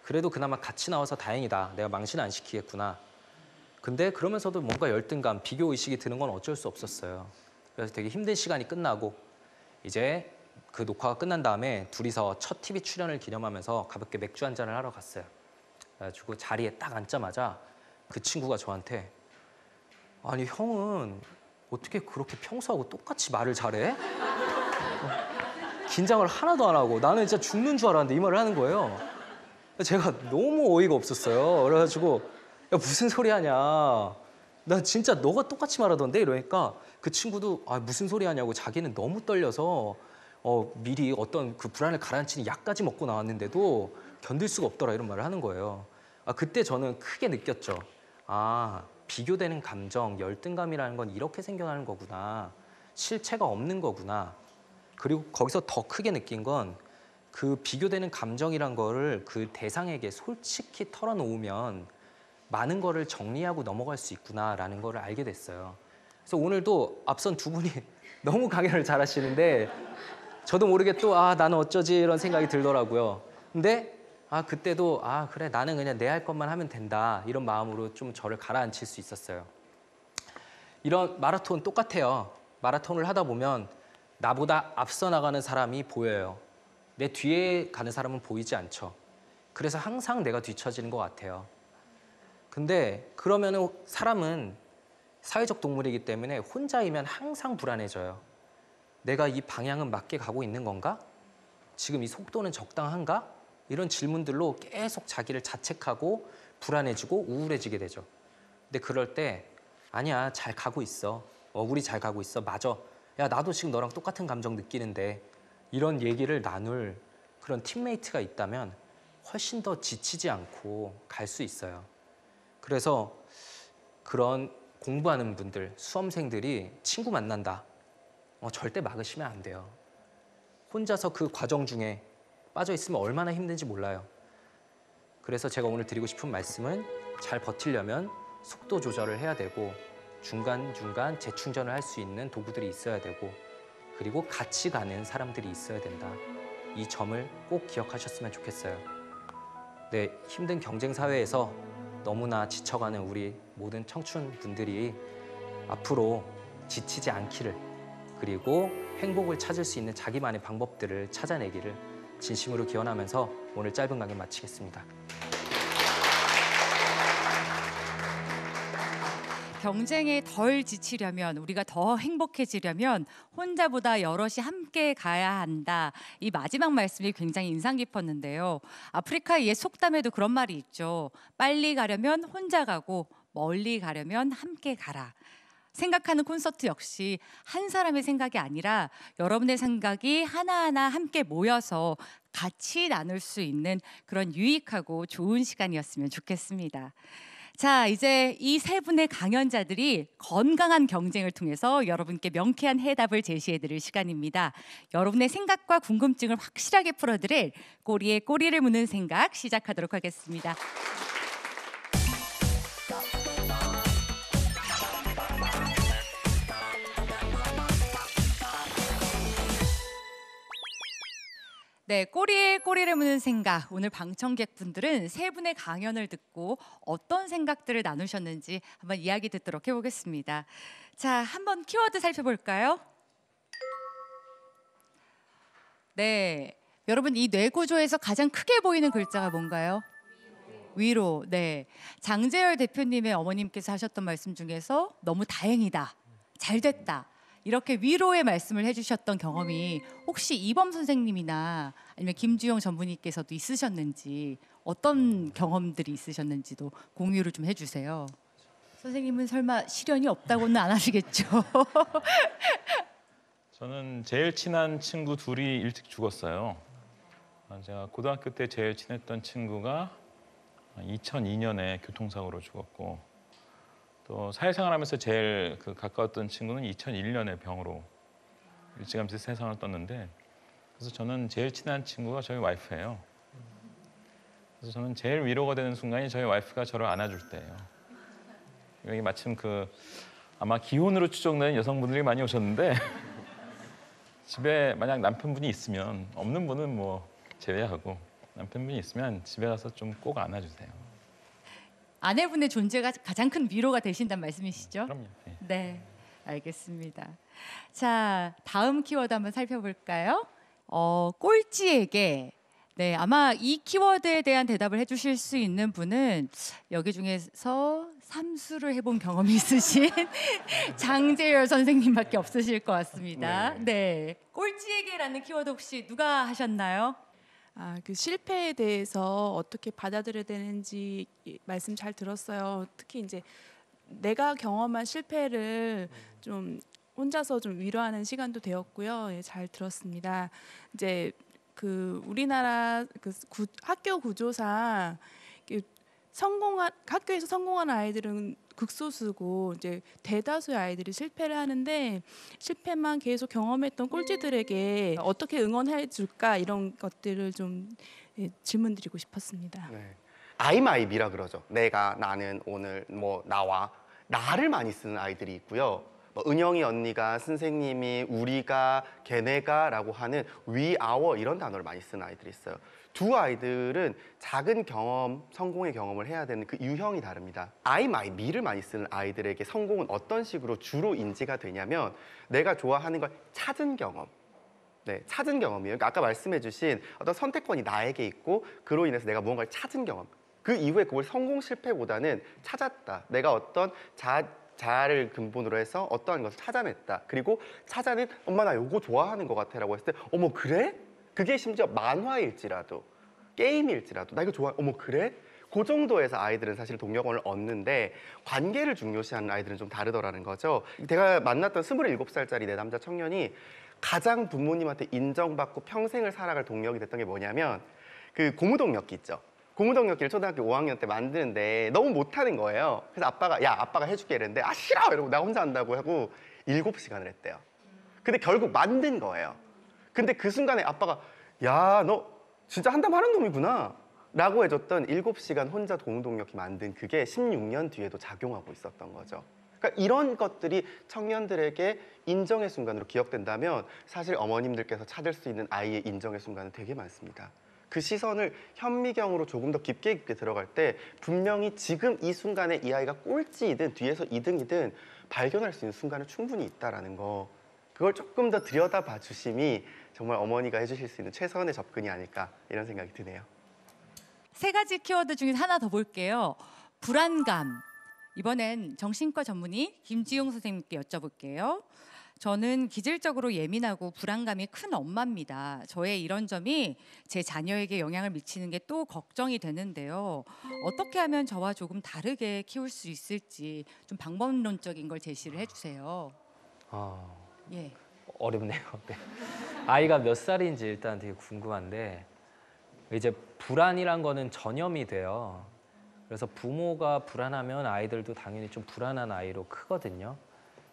그래도 그나마 같이 나와서 다행이다. 내가 망신 안 시키겠구나. 근데 그러면서도 뭔가 열등감, 비교의식이 드는 건 어쩔 수 없었어요. 그래서 되게 힘든 시간이 끝나고 이제 그 녹화가 끝난 다음에 둘이서 첫 TV 출연을 기념하면서 가볍게 맥주 한잔을 하러 갔어요. 그래가지고 자리에 딱 앉자마자 그 친구가 저한테 아니 형은 어떻게 그렇게 평소하고 똑같이 말을 잘해? 긴장을 하나도 안 하고 나는 진짜 죽는 줄 알았는데 이 말을 하는 거예요. 제가 너무 어이가 없었어요. 그래가지고 야 무슨 소리 하냐. 나 진짜 너가 똑같이 말하던데 이러니까 그 친구도 무슨 소리 하냐고 자기는 너무 떨려서 미리 어떤 그 불안을 가라앉히는 약까지 먹고 나왔는데도 견딜 수가 없더라 이런 말을 하는 거예요. 그때 저는 크게 느꼈죠. 비교되는 감정, 열등감이라는 건 이렇게 생겨나는 거구나. 실체가 없는 거구나. 그리고 거기서 더 크게 느낀 건 그 비교되는 감정이란 거를 그 대상에게 솔직히 털어놓으면 많은 거를 정리하고 넘어갈 수 있구나라는 거를 알게 됐어요. 그래서 오늘도 앞선 두 분이 너무 강연을 잘하시는데 저도 모르게 또 나는 어쩌지 이런 생각이 들더라고요. 근데 그때도 그래 나는 그냥 내 할 것만 하면 된다 이런 마음으로 좀 저를 가라앉힐 수 있었어요. 이런 마라톤 똑같아요. 마라톤을 하다 보면 나보다 앞서 나가는 사람이 보여요. 내 뒤에 가는 사람은 보이지 않죠. 그래서 항상 내가 뒤처지는 것 같아요. 근데 그러면은 사람은 사회적 동물이기 때문에 혼자이면 항상 불안해져요. 내가 이 방향은 맞게 가고 있는 건가? 지금 이 속도는 적당한가? 이런 질문들로 계속 자기를 자책하고 불안해지고 우울해지게 되죠. 근데 그럴 때 아니야, 잘 가고 있어. 우리 잘 가고 있어. 맞아. 야, 나도 지금 너랑 똑같은 감정 느끼는데. 이런 얘기를 나눌 그런 팀메이트가 있다면 훨씬 더 지치지 않고 갈 수 있어요. 그래서 그런 공부하는 분들, 수험생들이 친구 만난다. 절대 막으시면 안 돼요. 혼자서 그 과정 중에 빠져 있으면 얼마나 힘든지 몰라요. 그래서 제가 오늘 드리고 싶은 말씀은 잘 버티려면 속도 조절을 해야 되고 중간중간 재충전을 할 수 있는 도구들이 있어야 되고 그리고 같이 가는 사람들이 있어야 된다. 이 점을 꼭 기억하셨으면 좋겠어요. 네, 힘든 경쟁 사회에서 너무나 지쳐가는 우리 모든 청춘분들이 앞으로 지치지 않기를 그리고 행복을 찾을 수 있는 자기만의 방법들을 찾아내기를 진심으로 기원하면서 오늘 짧은 강의 마치겠습니다. 경쟁에 덜 지치려면 우리가 더 행복해지려면 혼자보다 여럿이 함께 가야 한다. 이 마지막 말씀이 굉장히 인상 깊었는데요. 아프리카 옛 속담에도 그런 말이 있죠. 빨리 가려면 혼자 가고 멀리 가려면 함께 가라. 생각하는 콘서트 역시 한 사람의 생각이 아니라 여러분의 생각이 하나하나 함께 모여서 같이 나눌 수 있는 그런 유익하고 좋은 시간이었으면 좋겠습니다. 자, 이제 이 세 분의 강연자들이 건강한 경쟁을 통해서 여러분께 명쾌한 해답을 제시해드릴 시간입니다. 여러분의 생각과 궁금증을 확실하게 풀어드릴 꼬리에 꼬리를 무는 생각 시작하도록 하겠습니다. 네, 꼬리에 꼬리를 무는 생각. 오늘 방청객분들은 세 분의 강연을 듣고 어떤 생각들을 나누셨는지 한번 이야기 듣도록 해보겠습니다. 자, 한번 키워드 살펴볼까요? 네, 여러분 이 뇌구조에서 가장 크게 보이는 글자가 뭔가요? 위로. 네, 장재열 대표님의 어머님께서 하셨던 말씀 중에서 너무 다행이다, 잘 됐다. 이렇게 위로의 말씀을 해주셨던 경험이 혹시 이범 선생님이나 아니면 김주영 전문의께서도 있으셨는지 어떤 경험들이 있으셨는지도 공유를 좀 해주세요. 선생님은 설마 시련이 없다고는 안 하시겠죠? 저는 제일 친한 친구 둘이 일찍 죽었어요. 제가 고등학교 때 제일 친했던 친구가 2002년에 교통사고로 죽었고 또 사회생활하면서 제일 가까웠던 친구는 2001년에 병으로 일찌감치 세상을 떴는데 그래서 저는 제일 친한 친구가 저희 와이프예요. 그래서 저는 제일 위로가 되는 순간이 저희 와이프가 저를 안아줄 때예요. 여기 마침 아마 기혼으로 추정되는 여성분들이 많이 오셨는데 집에 만약 남편분이 있으면 없는 분은 뭐 제외하고 남편분이 있으면 집에 가서 좀 꼭 안아주세요. 아내분의 존재가 가장 큰 위로가 되신다는 말씀이시죠? 그럼요. 네. 네, 알겠습니다. 자, 다음 키워드 한번 살펴볼까요? 꼴찌에게. 네, 아마 이 키워드에 대한 대답을 해주실 수 있는 분은 여기 중에서 삼수를 해본 경험이 있으신 장재열 선생님밖에 없으실 것 같습니다. 네, 꼴찌에게라는 키워드 혹시 누가 하셨나요? 그 실패에 대해서 어떻게 받아들여야 되는지 말씀 잘 들었어요. 특히 이제 내가 경험한 실패를 좀 혼자서 좀 위로하는 시간도 되었고요. 예, 잘 들었습니다. 이제 우리나라 학교 구조상 학교에서 성공한 아이들은 극소수고 이제 대다수의 아이들이 실패를 하는데 실패만 계속 경험했던 꼴찌들에게 어떻게 응원해 줄까 이런 것들을 좀 질문드리고 싶었습니다. 네. I, my, me라 그러죠. 내가, 나는, 오늘, 나와. 나를 많이 쓰는 아이들이 있고요. 은영이 언니가, 선생님이, 우리가, 걔네가 라고 하는 we, our 이런 단어를 많이 쓰는 아이들이 있어요. 두 아이들은 작은 경험, 성공의 경험을 해야 되는 그 유형이 다릅니다. I, my, me를 많이 쓰는 아이들에게 성공은 어떤 식으로 주로 인지가 되냐면 내가 좋아하는 걸 찾은 경험. 네, 찾은 경험이에요. 그러니까 아까 말씀해주신 어떤 선택권이 나에게 있고 그로 인해서 내가 무언가를 찾은 경험. 그 이후에 그걸 성공 실패보다는 찾았다. 내가 어떤 자아를 근본으로 해서 어떠한 것을 찾아냈다. 그리고 찾아낸 엄마 나 요거 좋아하는 것 같아 라고 했을 때 어머 그래? 그게 심지어 만화일지라도 게임일지라도 나 이거 좋아해. 어머 그래? 그 정도에서 아이들은 사실 동력원을 얻는데 관계를 중요시하는 아이들은 좀 다르더라는 거죠. 제가 만났던 27살짜리 내 남자 청년이 가장 부모님한테 인정받고 평생을 살아갈 동력이 됐던 게 뭐냐면 그 고무동력기 있죠. 고무동력기를 초등학교 5학년 때 만드는데 너무 못하는 거예요. 그래서 아빠가 야 아빠가 해줄게 이랬는데 아 싫어 이러고 나 혼자 한다고 하고 7시간을 했대요. 근데 결국 만든 거예요. 근데 그 순간에 아빠가 야 너 진짜 한다면 하는 놈이구나 라고 해줬던 7시간 혼자 고무동력기 만든 그게 16년 뒤에도 작용하고 있었던 거죠. 그러니까 이런 것들이 청년들에게 인정의 순간으로 기억된다면 사실 어머님들께서 찾을 수 있는 아이의 인정의 순간은 되게 많습니다. 그 시선을 현미경으로 조금 더 깊게 들어갈 때 분명히 지금 이 순간에 이 아이가 꼴찌이든 뒤에서 2등이든 발견할 수 있는 순간은 충분히 있다는 거, 그걸 조금 더 들여다봐 주심이 정말 어머니가 해주실 수 있는 최선의 접근이 아닐까 이런 생각이 드네요. 3가지 키워드 중에 하나 더 볼게요. 불안감. 이번엔 정신과 전문의 김지용 선생님께 여쭤볼게요. 저는 기질적으로 예민하고 불안감이 큰 엄마입니다. 저의 이런 점이 제 자녀에게 영향을 미치는 게 또 걱정이 되는데요. 어떻게 하면 저와 조금 다르게 키울 수 있을지 좀 방법론적인 걸 제시를 해주세요. 예. 어렵네요. 네. 아이가 몇 살인지 일단 되게 궁금한데 이제 불안이란 거는 전염이 돼요. 그래서 부모가 불안하면 아이들도 당연히 좀 불안한 아이로 크거든요.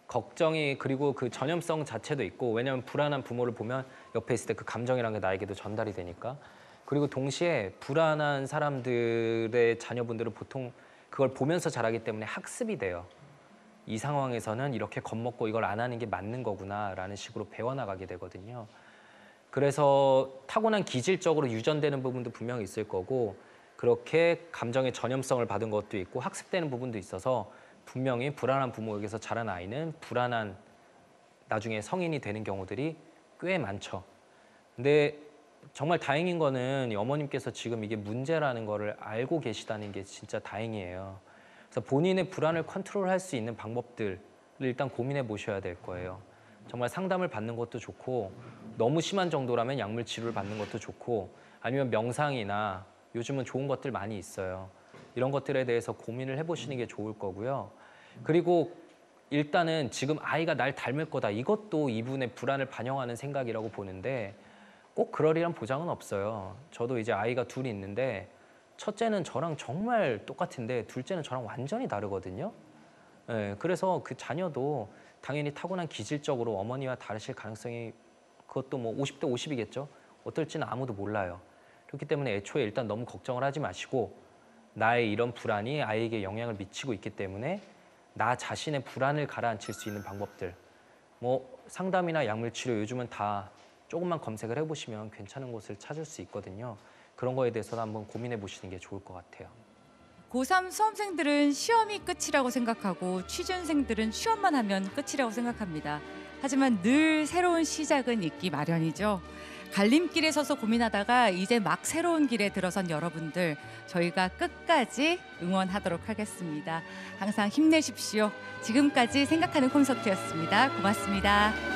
걱정이 그리고 그 전염성 자체도 있고 왜냐하면 불안한 부모를 보면 옆에 있을 때 그 감정이라는 게 나에게도 전달이 되니까 그리고 동시에 불안한 사람들의 자녀분들은 보통 그걸 보면서 자라기 때문에 학습이 돼요. 이 상황에서는 이렇게 겁먹고 이걸 안 하는 게 맞는 거구나라는 식으로 배워나가게 되거든요. 그래서 타고난 기질적으로 유전되는 부분도 분명히 있을 거고 그렇게 감정의 전염성을 받은 것도 있고 학습되는 부분도 있어서 분명히 불안한 부모에게서 자란 아이는 불안한 나중에 성인이 되는 경우들이 꽤 많죠. 근데 정말 다행인 거는 이 어머님께서 지금 이게 문제라는 거를 알고 계시다는 게 진짜 다행이에요. 그래서 본인의 불안을 컨트롤할 수 있는 방법들을 일단 고민해 보셔야 될 거예요. 정말 상담을 받는 것도 좋고 너무 심한 정도라면 약물 치료를 받는 것도 좋고 아니면 명상이나 요즘은 좋은 것들 많이 있어요. 이런 것들에 대해서 고민을 해보시는 게 좋을 거고요. 그리고 일단은 지금 아이가 날 닮을 거다. 이것도 이분의 불안을 반영하는 생각이라고 보는데 꼭 그러리란 보장은 없어요. 저도 이제 아이가 둘이 있는데 첫째는 저랑 정말 똑같은데 둘째는 저랑 완전히 다르거든요. 네, 그래서 그 자녀도 당연히 타고난 기질적으로 어머니와 다르실 가능성이 그것도 뭐 50대 50이겠죠. 어떨지는 아무도 몰라요. 그렇기 때문에 애초에 일단 너무 걱정을 하지 마시고 나의 이런 불안이 아이에게 영향을 미치고 있기 때문에 나 자신의 불안을 가라앉힐 수 있는 방법들 뭐 상담이나 약물치료 요즘은 다 조금만 검색을 해보시면 괜찮은 곳을 찾을 수 있거든요. 그런 거에 대해서도 한번 고민해 보시는 게 좋을 것 같아요. 고3 수험생들은 시험이 끝이라고 생각하고 취준생들은 시험만 하면 끝이라고 생각합니다. 하지만 늘 새로운 시작은 있기 마련이죠. 갈림길에 서서 고민하다가 이제 막 새로운 길에 들어선 여러분들 저희가 끝까지 응원하도록 하겠습니다. 항상 힘내십시오. 지금까지 생각하는 콘서트였습니다. 고맙습니다.